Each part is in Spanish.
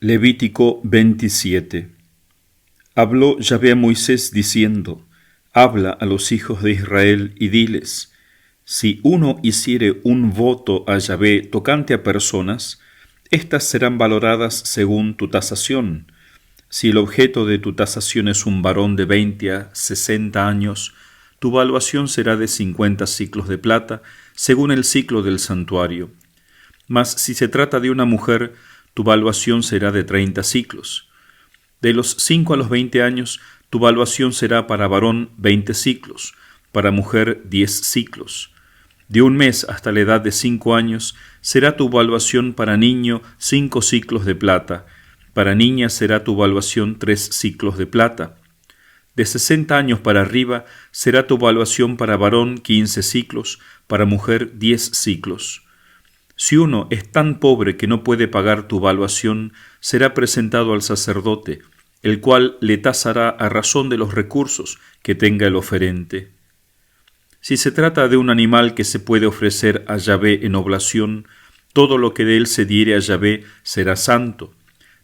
Levítico 27. Habló Yahvé a Moisés diciendo: Habla a los hijos de Israel y diles: si uno hiciere un voto a Yahvé tocante a personas, éstas serán valoradas según tu tasación. Si el objeto de tu tasación es un varón de 20 a 60 años, tu valuación será de 50 siclos de plata, según el siclo del santuario. Mas si se trata de una mujer, tu valuación será de 30 siclos. De los 5 a los 20 años, tu valuación será para varón 20 siclos, para mujer 10 siclos. De un mes hasta la edad de 5 años, será tu valuación para niño 5 siclos de plata, para niña será tu valuación 3 siclos de plata. De 60 años para arriba, será tu valuación para varón 15 siclos, para mujer 10 siclos. Si uno es tan pobre que no puede pagar tu valuación, será presentado al sacerdote, el cual le tasará a razón de los recursos que tenga el oferente. Si se trata de un animal que se puede ofrecer a Yahvé en oblación, todo lo que de él se diere a Yahvé será santo.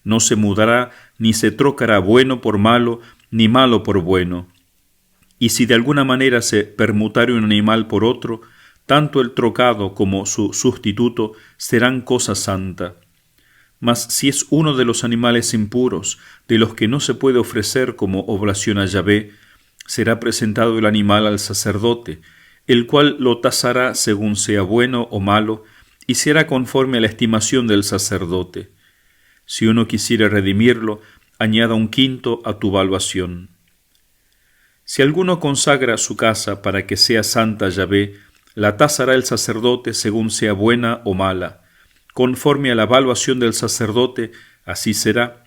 No se mudará ni se trocará bueno por malo, ni malo por bueno. Y si de alguna manera se permutare un animal por otro, tanto el trocado como su sustituto serán cosa santa. Mas si es uno de los animales impuros, de los que no se puede ofrecer como oblación a Yahvé, será presentado el animal al sacerdote, el cual lo tasará según sea bueno o malo, y será conforme a la estimación del sacerdote. Si uno quisiere redimirlo, añada un quinto a tu valuación. Si alguno consagra su casa para que sea santa a Yahvé, la tasará el sacerdote según sea buena o mala. Conforme a la valuación del sacerdote, así será.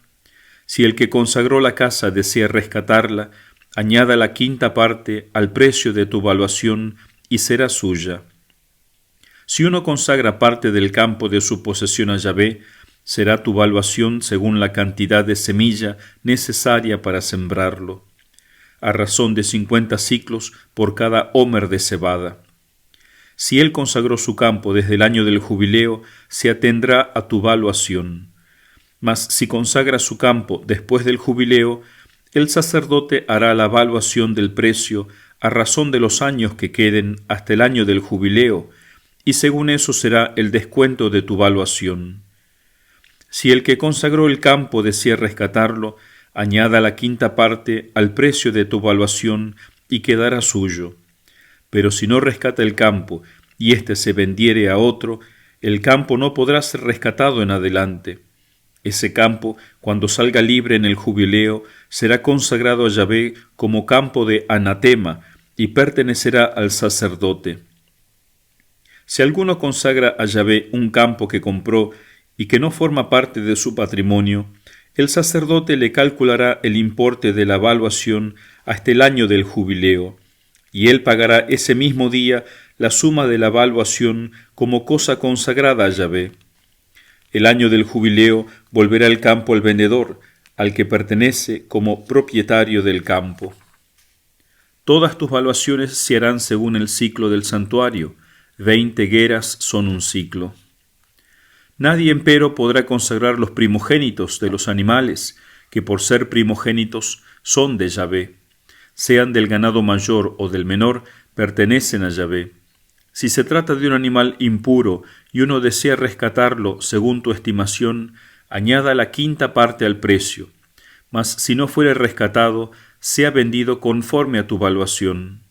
Si el que consagró la casa desea rescatarla, añada la quinta parte al precio de tu valuación y será suya. Si uno consagra parte del campo de su posesión a Yahvé, será tu valuación según la cantidad de semilla necesaria para sembrarlo, a razón de 50 siclos por cada homer de cebada. Si él consagró su campo desde el año del jubileo, se atendrá a tu valuación. Mas si consagra su campo después del jubileo, el sacerdote hará la valuación del precio a razón de los años que queden hasta el año del jubileo, y según eso será el descuento de tu valuación. Si el que consagró el campo desea rescatarlo, añada la quinta parte al precio de tu valuación y quedará suyo. Pero si no rescata el campo y éste se vendiere a otro, el campo no podrá ser rescatado en adelante. Ese campo, cuando salga libre en el jubileo, será consagrado a Yahvé como campo de anatema y pertenecerá al sacerdote. Si alguno consagra a Yahvé un campo que compró y que no forma parte de su patrimonio, el sacerdote le calculará el importe de la valuación hasta el año del jubileo, y él pagará ese mismo día la suma de la valuación como cosa consagrada a Yahvé. El año del jubileo volverá el campo al vendedor, al que pertenece como propietario del campo. Todas tus valuaciones se harán según el ciclo del santuario. 20 gueras son un ciclo. Nadie empero podrá consagrar los primogénitos de los animales, que por ser primogénitos son de Yahvé. Sean del ganado mayor o del menor, pertenecen a Yahvé. Si se trata de un animal impuro y uno desea rescatarlo según tu estimación, añada la quinta parte al precio. Mas si no fuere rescatado, sea vendido conforme a tu valuación.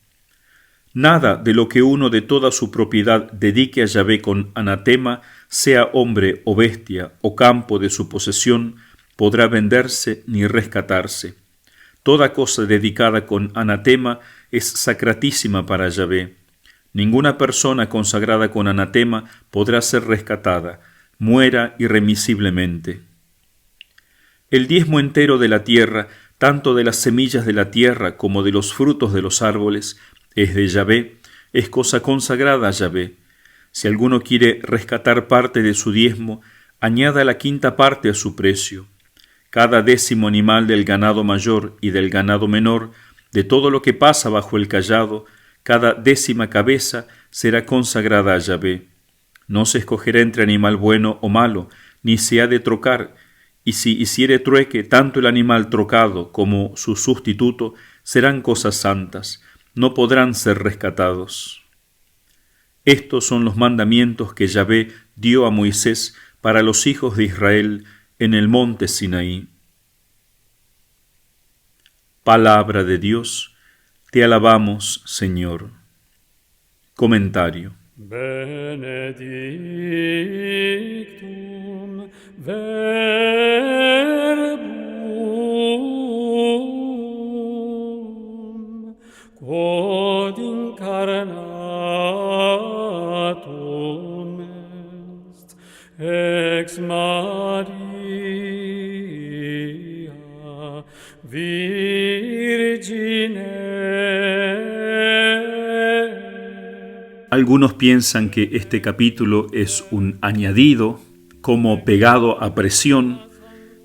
Nada de lo que uno de toda su propiedad dedique a Yahvé con anatema, sea hombre o bestia o campo de su posesión, podrá venderse ni rescatarse. Toda cosa dedicada con anatema es sacratísima para Yahvé. Ninguna persona consagrada con anatema podrá ser rescatada, muera irremisiblemente. El diezmo entero de la tierra, tanto de las semillas de la tierra como de los frutos de los árboles, es de Yahvé, es cosa consagrada a Yahvé. Si alguno quiere rescatar parte de su diezmo, añada la quinta parte a su precio. Cada 10º animal del ganado mayor y del ganado menor, de todo lo que pasa bajo el cayado, cada 10ª cabeza será consagrada a Yahvé. No se escogerá entre animal bueno o malo, ni se ha de trocar, Y si hiciere trueque tanto el animal trocado como su sustituto, serán cosas santas, no podrán ser rescatados. Estos son los mandamientos que Yahvé dio a Moisés para los hijos de Israel en el monte Sinaí. Palabra de Dios, te alabamos, Señor. Comentario. Benedictum verbum quod incarnatum est ex Maria Virgine. Algunos piensan que este capítulo es un añadido, como pegado a presión,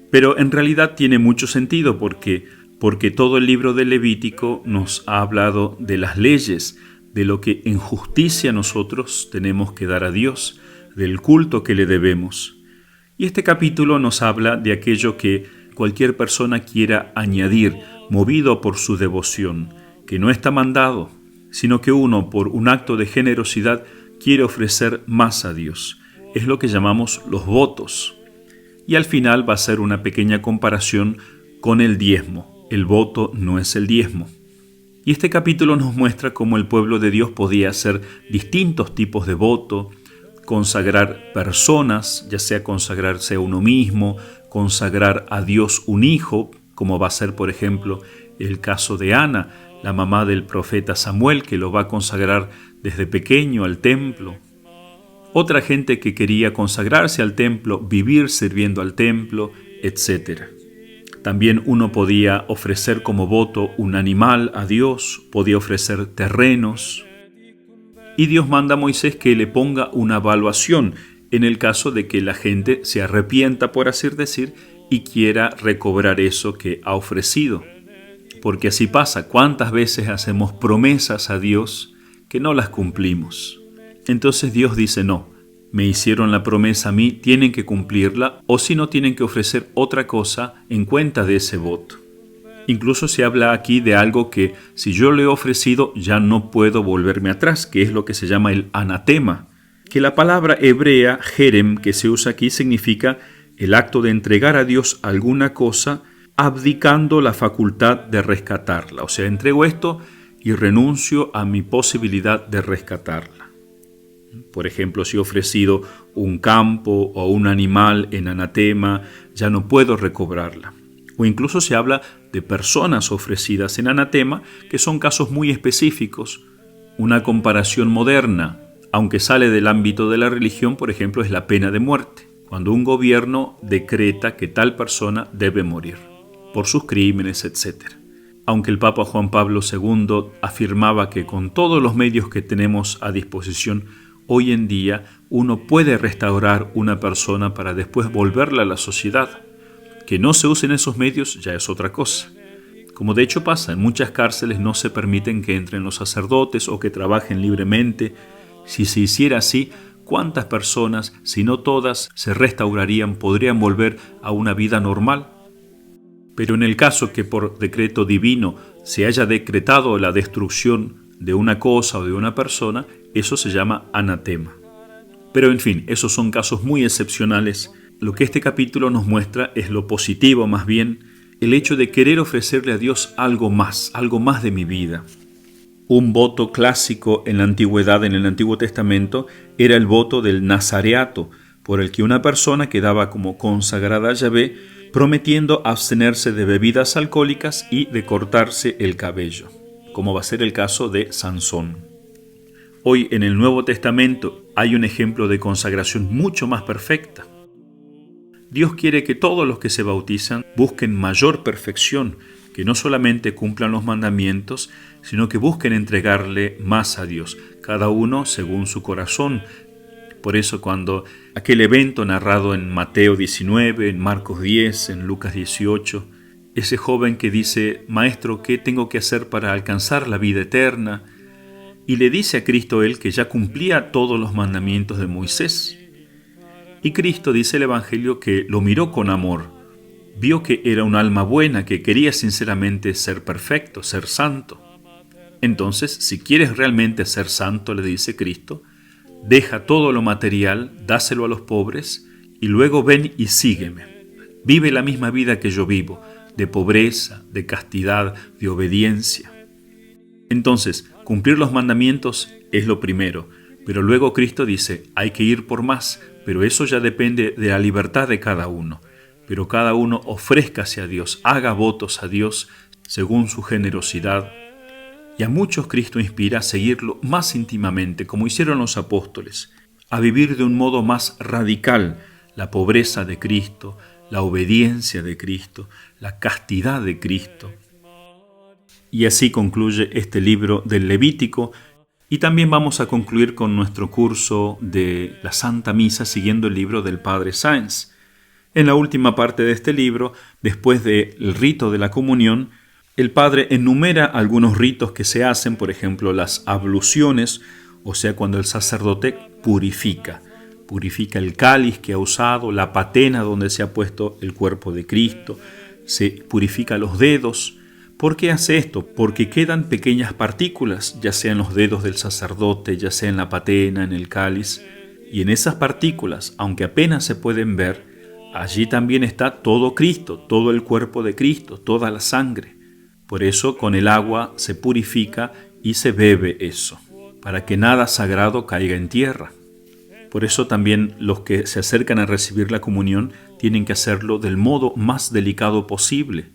pero en realidad tiene mucho sentido porque todo el libro de Levítico nos ha hablado de las leyes, de lo que en justicia nosotros tenemos que dar a Dios, del culto que le debemos. Y este capítulo nos habla de aquello que cualquier persona quiera añadir, movido por su devoción, que no está mandado, sino que uno, por un acto de generosidad, quiere ofrecer más a Dios. Es lo que llamamos los votos. Y al final va a ser una pequeña comparación con el diezmo. El voto no es el diezmo. Y este capítulo nos muestra cómo el pueblo de Dios podía hacer distintos tipos de voto, consagrar personas, ya sea consagrarse a uno mismo, consagrar a Dios un hijo, como va a ser, por ejemplo, el caso de Ana, la mamá del profeta Samuel, que lo va a consagrar desde pequeño al templo. Otra gente que quería consagrarse al templo, vivir sirviendo al templo, etc. También uno podía ofrecer como voto un animal a Dios, podía ofrecer terrenos. Y Dios manda a Moisés que le ponga una evaluación en el caso de que la gente se arrepienta, por así decir, y quiera recobrar eso que ha ofrecido. Porque así pasa, ¿cuántas veces hacemos promesas a Dios que no las cumplimos? Entonces Dios dice, no, me hicieron la promesa a mí, tienen que cumplirla, o si no tienen que ofrecer otra cosa en cuenta de ese voto. Incluso se habla aquí de algo que si yo le he ofrecido ya no puedo volverme atrás, que es lo que se llama el anatema, que la palabra hebrea, jerem, que se usa aquí, significa el acto de entregar a Dios alguna cosa abdicando la facultad de rescatarla. O sea, entrego esto y renuncio a mi posibilidad de rescatarla. Por ejemplo, si he ofrecido un campo o un animal en anatema, ya no puedo recobrarla. O incluso se habla de personas ofrecidas en anatema, que son casos muy específicos. Una comparación moderna, aunque sale del ámbito de la religión, por ejemplo, es la pena de muerte, cuando un gobierno decreta que tal persona debe morir por sus crímenes, etc. Aunque el Papa Juan Pablo II afirmaba que con todos los medios que tenemos a disposición, hoy en día uno puede restaurar una persona para después volverla a la sociedad. Que no se usen esos medios ya es otra cosa. Como de hecho pasa, en muchas cárceles no se permiten que entren los sacerdotes o que trabajen libremente. Si se hiciera así, ¿cuántas personas, si no todas, se restaurarían, podrían volver a una vida normal? Pero en el caso que por decreto divino se haya decretado la destrucción de una cosa o de una persona, eso se llama anatema. Pero en fin, esos son casos muy excepcionales. Lo que este capítulo nos muestra es lo positivo, más bien, el hecho de querer ofrecerle a Dios algo más de mi vida. Un voto clásico en la antigüedad, en el Antiguo Testamento, era el voto del nazareato, por el que una persona quedaba como consagrada a Yahvé, prometiendo abstenerse de bebidas alcohólicas y de cortarse el cabello, como va a ser el caso de Sansón. Hoy en el Nuevo Testamento hay un ejemplo de consagración mucho más perfecta. Dios quiere que todos los que se bautizan busquen mayor perfección, que no solamente cumplan los mandamientos, sino que busquen entregarle más a Dios, cada uno según su corazón. Por eso cuando aquel evento narrado en Mateo 19, en Marcos 10, en Lucas 18, ese joven que dice, Maestro, ¿qué tengo que hacer para alcanzar la vida eterna? Y le dice a Cristo él que ya cumplía todos los mandamientos de Moisés. Y Cristo dice el Evangelio que lo miró con amor, vio que era un alma buena, que quería sinceramente ser perfecto, ser santo. Entonces, si quieres realmente ser santo, le dice Cristo, deja todo lo material, dáselo a los pobres, y luego ven y sígueme. Vive la misma vida que yo vivo, de pobreza, de castidad, de obediencia. Entonces, cumplir los mandamientos es lo primero, pero luego Cristo dice, hay que ir por más, pero eso ya depende de la libertad de cada uno. Pero cada uno ofrézcase a Dios, haga votos a Dios según su generosidad. Y a muchos Cristo inspira a seguirlo más íntimamente, como hicieron los apóstoles, a vivir de un modo más radical la pobreza de Cristo, la obediencia de Cristo, la castidad de Cristo. Y así concluye este libro del Levítico, y también vamos a concluir con nuestro curso de la Santa Misa siguiendo el libro del Padre Sáenz. En la última parte de este libro, después del rito de la comunión, el Padre enumera algunos ritos que se hacen, por ejemplo, las abluciones, o sea, cuando el sacerdote purifica el cáliz que ha usado, la patena donde se ha puesto el cuerpo de Cristo, se purifica los dedos. ¿Por qué hace esto? Porque quedan pequeñas partículas, ya sea en los dedos del sacerdote, ya sea en la patena, en el cáliz, y en esas partículas, aunque apenas se pueden ver, allí también está todo Cristo, todo el cuerpo de Cristo, toda la sangre. Por eso con el agua se purifica y se bebe eso, para que nada sagrado caiga en tierra. Por eso también los que se acercan a recibir la comunión tienen que hacerlo del modo más delicado posible.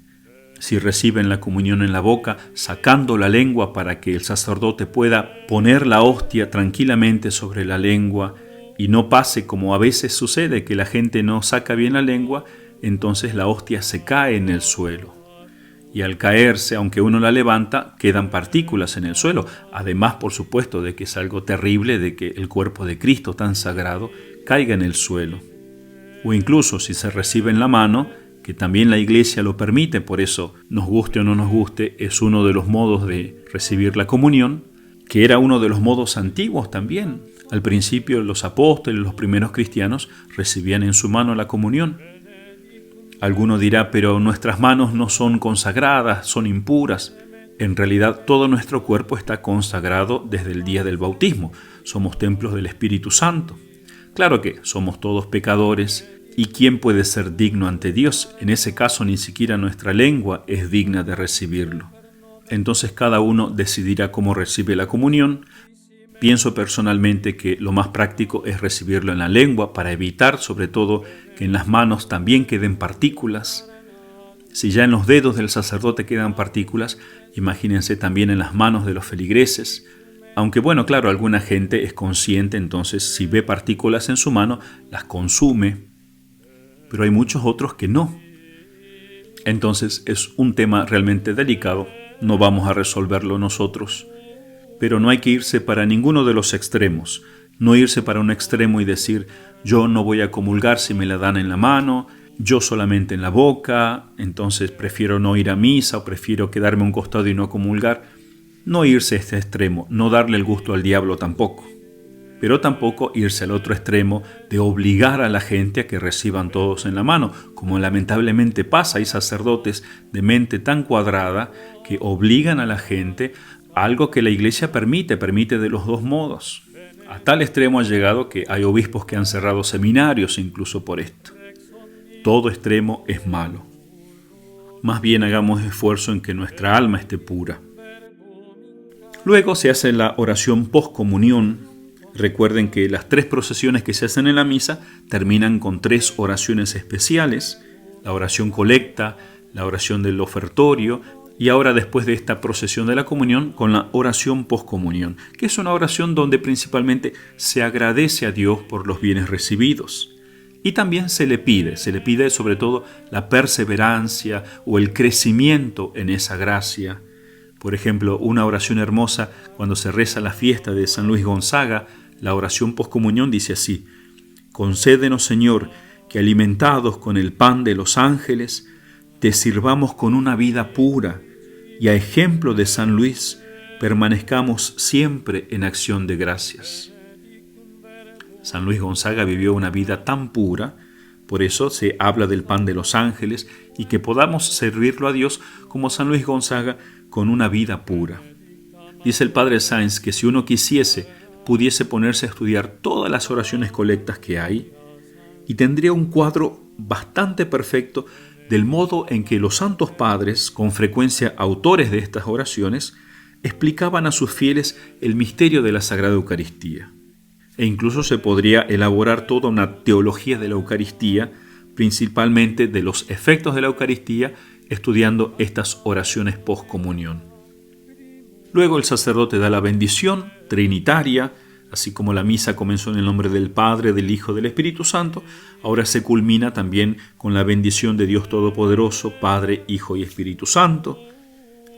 Si reciben la comunión en la boca, sacando la lengua para que el sacerdote pueda poner la hostia tranquilamente sobre la lengua y no pase como a veces sucede que la gente no saca bien la lengua, entonces la hostia se cae en el suelo. Y al caerse, aunque uno la levanta, quedan partículas en el suelo. Además, por supuesto, de que es algo terrible de que el cuerpo de Cristo tan sagrado caiga en el suelo. O incluso si se recibe en la mano, que también la Iglesia lo permite, por eso nos guste o no nos guste, es uno de los modos de recibir la comunión, que era uno de los modos antiguos también. Al principio los apóstoles, los primeros cristianos, recibían en su mano la comunión. Alguno dirá, pero nuestras manos no son consagradas, son impuras. En realidad todo nuestro cuerpo está consagrado desde el día del bautismo. Somos templos del Espíritu Santo. Claro que somos todos pecadores, ¿y quién puede ser digno ante Dios? En ese caso ni siquiera nuestra lengua es digna de recibirlo. Entonces cada uno decidirá cómo recibe la comunión. Pienso personalmente que lo más práctico es recibirlo en la lengua para evitar sobre todo que en las manos también queden partículas. Si ya en los dedos del sacerdote quedan partículas, imagínense también en las manos de los feligreses. Aunque bueno, claro, alguna gente es consciente, entonces si ve partículas en su mano, las consume. Pero hay muchos otros que no. Entonces es un tema realmente delicado, no vamos a resolverlo nosotros. Pero no hay que irse para ninguno de los extremos, no irse para un extremo y decir, yo no voy a comulgar si me la dan en la mano, yo solamente en la boca, entonces prefiero no ir a misa o prefiero quedarme a un costado y no comulgar. No irse a este extremo, no darle el gusto al diablo tampoco. Pero tampoco irse al otro extremo de obligar a la gente a que reciban todos en la mano, como lamentablemente pasa. Hay sacerdotes de mente tan cuadrada que obligan a la gente a algo que la Iglesia permite de los dos modos. A tal extremo ha llegado que hay obispos que han cerrado seminarios incluso por esto. Todo extremo es malo. Más bien hagamos esfuerzo en que nuestra alma esté pura. Luego se hace la oración postcomunión. Recuerden que las 3 procesiones que se hacen en la misa terminan con 3 oraciones especiales, la oración colecta, la oración del ofertorio y ahora después de esta procesión de la comunión con la oración postcomunión, que es una oración donde principalmente se agradece a Dios por los bienes recibidos. Y también se le pide sobre todo la perseverancia o el crecimiento en esa gracia. Por ejemplo, una oración hermosa cuando se reza la fiesta de San Luis Gonzaga, la oración postcomunión dice así: concédenos, Señor, que alimentados con el pan de los ángeles, te sirvamos con una vida pura y a ejemplo de San Luis permanezcamos siempre en acción de gracias. San Luis Gonzaga vivió una vida tan pura, por eso se habla del pan de los ángeles y que podamos servirlo a Dios como San Luis Gonzaga con una vida pura. Dice el padre Sáenz que si uno quisiese, pudiese ponerse a estudiar todas las oraciones colectas que hay y tendría un cuadro bastante perfecto del modo en que los santos padres, con frecuencia autores de estas oraciones, explicaban a sus fieles el misterio de la Sagrada Eucaristía. E incluso se podría elaborar toda una teología de la Eucaristía, principalmente de los efectos de la Eucaristía, estudiando estas oraciones post-comunión. Luego el sacerdote da la bendición trinitaria, así como la misa comenzó en el nombre del Padre, del Hijo, del Espíritu Santo, ahora se culmina también con la bendición de Dios Todopoderoso, Padre, Hijo y Espíritu Santo.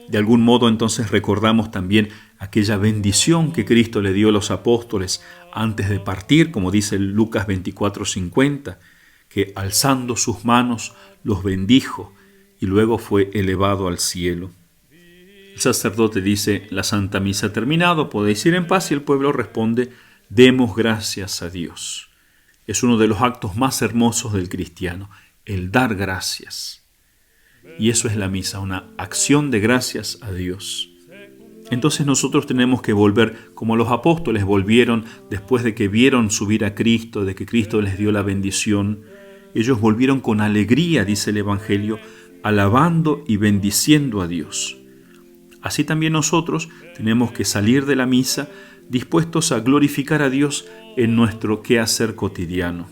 De algún modo entonces recordamos también aquella bendición que Cristo le dio a los apóstoles antes de partir, como dice Lucas 24:50, que alzando sus manos los bendijo y luego fue elevado al cielo. El sacerdote dice: la Santa Misa ha terminado, podéis ir en paz, y el pueblo responde: demos gracias a Dios. Es uno de los actos más hermosos del cristiano, el dar gracias. Y eso es la misa, una acción de gracias a Dios. Entonces nosotros tenemos que volver como los apóstoles volvieron después de que vieron subir a Cristo, de que Cristo les dio la bendición. Ellos volvieron con alegría, dice el Evangelio, alabando y bendiciendo a Dios. Así también nosotros tenemos que salir de la misa dispuestos a glorificar a Dios en nuestro quehacer cotidiano.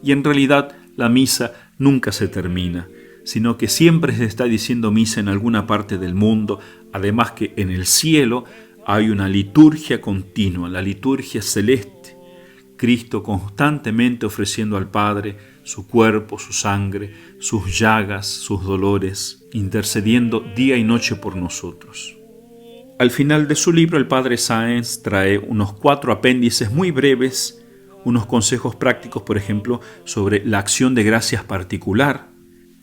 Y en realidad la misa nunca se termina, sino que siempre se está diciendo misa en alguna parte del mundo, además que en el cielo hay una liturgia continua, la liturgia celeste. Cristo constantemente ofreciendo al Padre su cuerpo, su sangre, sus llagas, sus dolores, intercediendo día y noche por nosotros. Al final de su libro, el padre Sáenz trae unos 4 apéndices muy breves, unos consejos prácticos, por ejemplo, sobre la acción de gracias particular,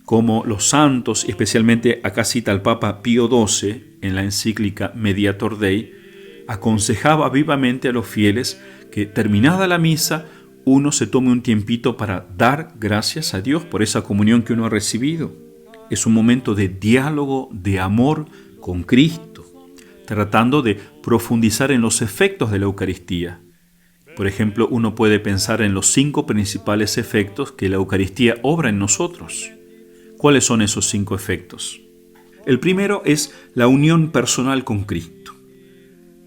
como los santos, especialmente acá cita al Papa Pío XII en la encíclica Mediator Dei, aconsejaba vivamente a los fieles que terminada la misa uno se tome un tiempito para dar gracias a Dios por esa comunión que uno ha recibido. Es un momento de diálogo, de amor con Cristo, tratando de profundizar en los efectos de la Eucaristía. Por ejemplo, uno puede pensar en los 5 principales efectos que la Eucaristía obra en nosotros. ¿Cuáles son esos 5 efectos? El primero es la unión personal con Cristo.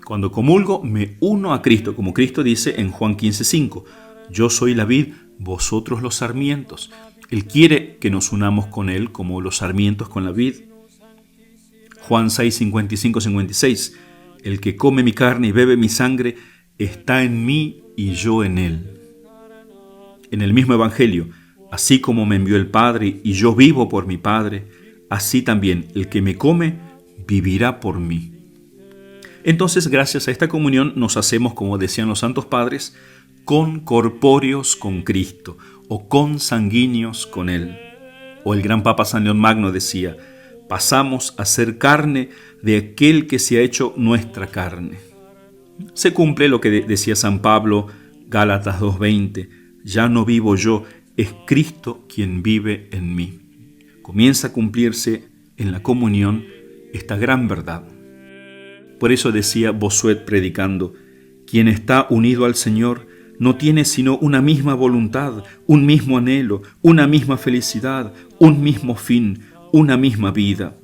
Cuando comulgo, me uno a Cristo, como Cristo dice en Juan 15:5. Yo soy la vid, vosotros los sarmientos. Él quiere que nos unamos con Él como los sarmientos con la vid. Juan 6:55-56. El que come mi carne y bebe mi sangre está en mí y yo en él. En el mismo Evangelio, así como me envió el Padre y yo vivo por mi Padre, así también el que me come vivirá por mí. Entonces, gracias a esta comunión nos hacemos, como decían los santos padres, concorpóreos con Cristo o consanguíneos con Él. O el gran Papa San León Magno decía: pasamos a ser carne de aquel que se ha hecho nuestra carne. Se cumple lo que decía San Pablo, Gálatas 2:20, ya no vivo yo, es Cristo quien vive en mí. Comienza a cumplirse en la comunión esta gran verdad. Por eso decía Bossuet predicando: quien está unido al Señor no tiene sino una misma voluntad, un mismo anhelo, una misma felicidad, un mismo fin, una misma vida.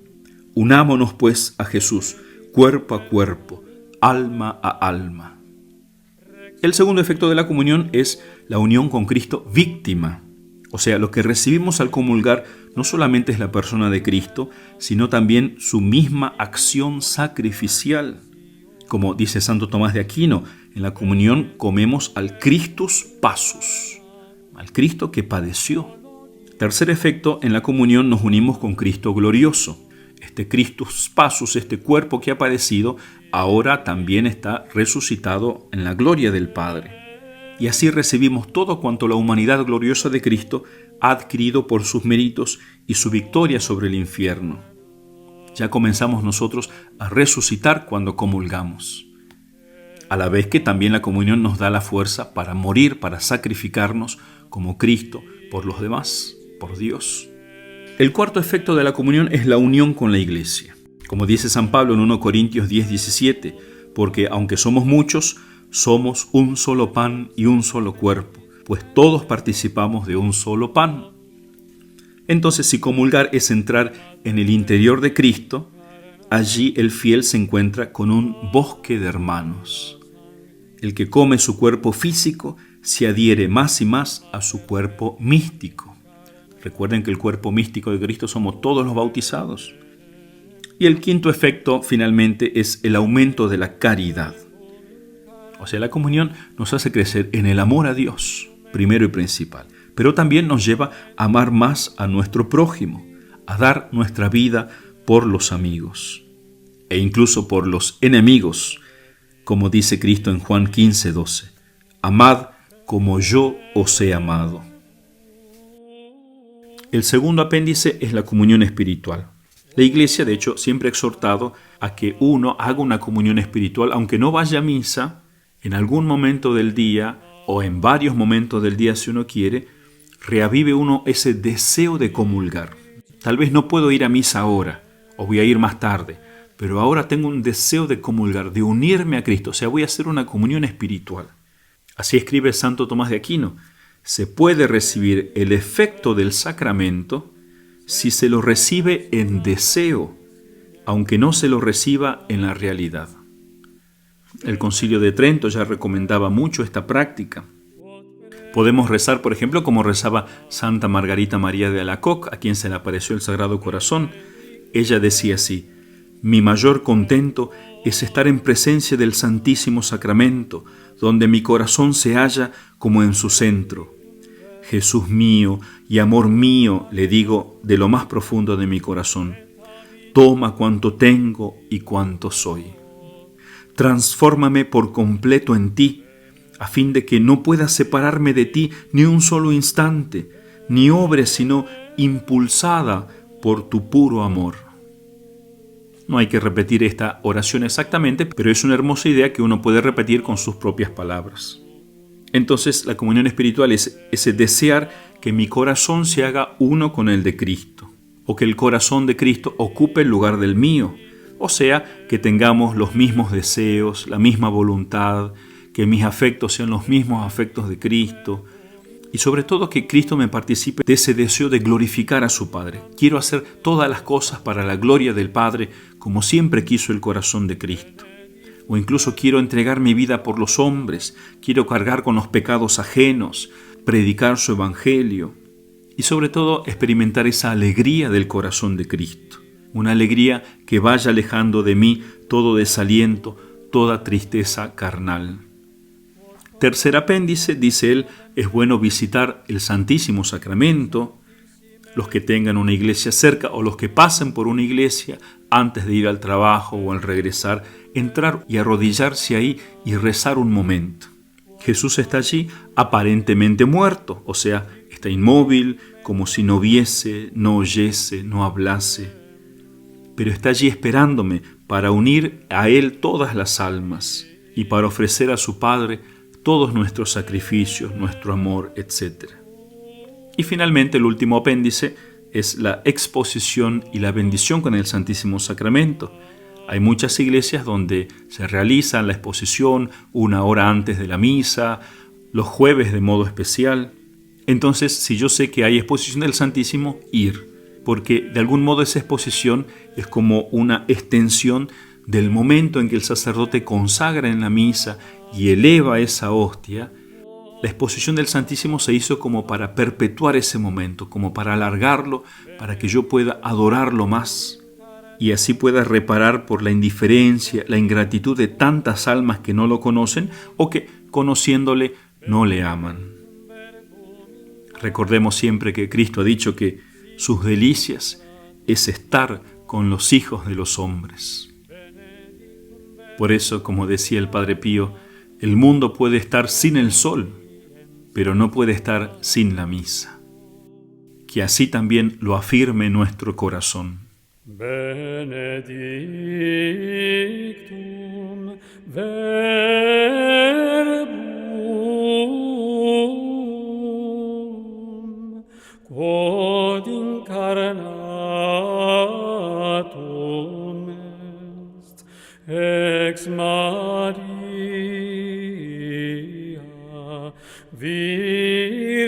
Unámonos pues a Jesús, cuerpo a cuerpo, alma a alma. El segundo efecto de la comunión es la unión con Cristo víctima. O sea, lo que recibimos al comulgar no solamente es la persona de Cristo, sino también su misma acción sacrificial. Como dice Santo Tomás de Aquino, en la comunión comemos al Christus passus, al Cristo que padeció. Tercer efecto, en la comunión nos unimos con Cristo glorioso. Este Christus passus, este cuerpo que ha padecido, ahora también está resucitado en la gloria del Padre. Y así recibimos todo cuanto la humanidad gloriosa de Cristo ha adquirido por sus méritos y su victoria sobre el infierno. Ya comenzamos nosotros a resucitar cuando comulgamos. A la vez que también la comunión nos da la fuerza para morir, para sacrificarnos como Cristo por los demás, por Dios. El cuarto efecto de la comunión es la unión con la iglesia. Como dice San Pablo en 1 Corintios 10:17, porque aunque somos muchos, somos un solo pan y un solo cuerpo, pues todos participamos de un solo pan. Entonces, si comulgar es entrar en el interior de Cristo, allí el fiel se encuentra con un bosque de hermanos. El que come su cuerpo físico se adhiere más y más a su cuerpo místico. Recuerden que el cuerpo místico de Cristo somos todos los bautizados. Y el quinto efecto, finalmente, es el aumento de la caridad. O sea, la comunión nos hace crecer en el amor a Dios, primero y principal, pero también nos lleva a amar más a nuestro prójimo, a dar nuestra vida por los amigos e incluso por los enemigos, como dice Cristo en Juan 15:12. Amad como yo os he amado. El segundo apéndice es la comunión espiritual. La Iglesia, de hecho, siempre ha exhortado a que uno haga una comunión espiritual, aunque no vaya a misa, en algún momento del día o en varios momentos del día si uno quiere, reavive uno ese deseo de comulgar. Tal vez no puedo ir a misa ahora o voy a ir más tarde, pero ahora tengo un deseo de comulgar, de unirme a Cristo, o sea, voy a hacer una comunión espiritual. Así escribe Santo Tomás de Aquino: se puede recibir el efecto del sacramento si se lo recibe en deseo, aunque no se lo reciba en la realidad. El Concilio de Trento ya recomendaba mucho esta práctica. Podemos rezar, por ejemplo, como rezaba Santa Margarita María de Alacoque, a quien se le apareció el Sagrado Corazón. Ella decía así: mi mayor contento es estar en presencia del Santísimo Sacramento, donde mi corazón se halla como en su centro. Jesús mío y amor mío, le digo de lo más profundo de mi corazón, toma cuanto tengo y cuanto soy. Transfórmame por completo en ti, a fin de que no pueda separarme de ti ni un solo instante, ni obre sino impulsada por tu puro amor. No hay que repetir esta oración exactamente, pero es una hermosa idea que uno puede repetir con sus propias palabras. Entonces, la comunión espiritual es ese desear que mi corazón se haga uno con el de Cristo, o que el corazón de Cristo ocupe el lugar del mío, o sea, que tengamos los mismos deseos, la misma voluntad, que mis afectos sean los mismos afectos de Cristo, y sobre todo que Cristo me participe de ese deseo de glorificar a su Padre. Quiero hacer todas las cosas para la gloria del Padre, como siempre quiso el corazón de Cristo. O incluso quiero entregar mi vida por los hombres, quiero cargar con los pecados ajenos, predicar su evangelio y sobre todo experimentar esa alegría del corazón de Cristo, una alegría que vaya alejando de mí todo desaliento, toda tristeza carnal. Tercer apéndice, dice él, es bueno visitar el Santísimo Sacramento, los que tengan una iglesia cerca o los que pasen por una iglesia antes de ir al trabajo o al regresar, entrar y arrodillarse ahí y rezar un momento. Jesús está allí aparentemente muerto, o sea, está inmóvil, como si no viese, no oyese, no hablase, pero está allí esperándome para unir a Él todas las almas y para ofrecer a su Padre todos nuestros sacrificios, nuestro amor, etc. Y finalmente el último apéndice es la exposición y la bendición con el Santísimo Sacramento. Hay muchas iglesias donde se realiza la exposición una hora antes de la misa, los jueves de modo especial. Entonces, si yo sé que hay exposición del Santísimo, ir, porque de algún modo esa exposición es como una extensión del momento en que el sacerdote consagra en la misa y eleva esa hostia. La exposición del Santísimo se hizo como para perpetuar ese momento, como para alargarlo, para que yo pueda adorarlo más y así pueda reparar por la indiferencia, la ingratitud de tantas almas que no lo conocen o que, conociéndole, no le aman. Recordemos siempre que Cristo ha dicho que sus delicias es estar con los hijos de los hombres. Por eso, como decía el Padre Pío, el mundo puede estar sin el sol, pero no puede estar sin la misa. Que así también lo afirme nuestro corazón. Benedictum verbum quod in incarnatum est, ex Maria, Virgine